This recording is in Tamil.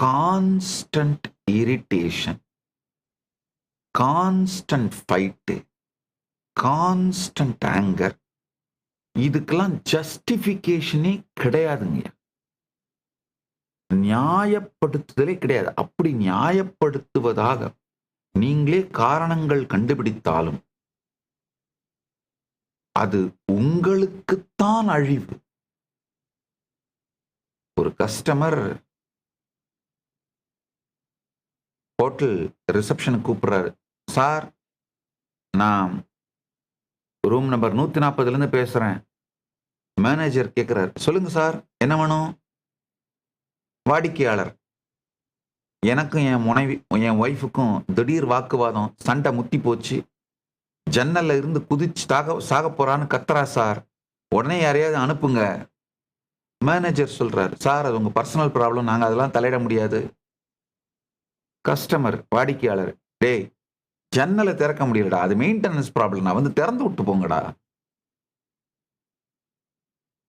Constant irritation, constant fight, constant anger, இதுக்கெல்லாம் ஜஸ்டிஃபிகேஷனே கிடையாதுங்க. நியாயப்படுத்துதலே கிடையாது. அப்படி நியாயப்படுத்துவதாக நீங்களே காரணங்கள் கண்டுபிடித்தாலும் அது உங்களுக்குத்தான் அழிவு. ஒரு கஸ்டமர் ஹோட்டல் ரிசப்ஷனுக்கு கூப்பிடுறாரு. சார், நான் ரூம் நம்பர் 140 பேசுறேன். மேனேஜர் கேட்கிறார், சொல்லுங்க சார், என்ன வேணும்? வாடிக்கையாளர், எனக்கும் என் ஒய்ஃபுக்கும் திடீர் வாக்குவாதம், சண்டை முத்தி போச்சு. ஜன்னல்ல இருந்து குதிச்சு சாக போறான்னு கத்துறா சார், உடனே யாரையாவது அனுப்புங்க. மேனேஜர் சொல்றாரு, சார் அது உங்க பர்சனல் ப்ராப்ளம், நாங்க அதெல்லாம் தலையிட முடியாது. கஸ்டமர், வாடிக்கையாளர், டேய் ஜன்னலை திறக்க முடியலடா, அது மெயின்டெனன்ஸ் ப்ராப்ளம், நான் திறந்து விட்டு போங்கடா.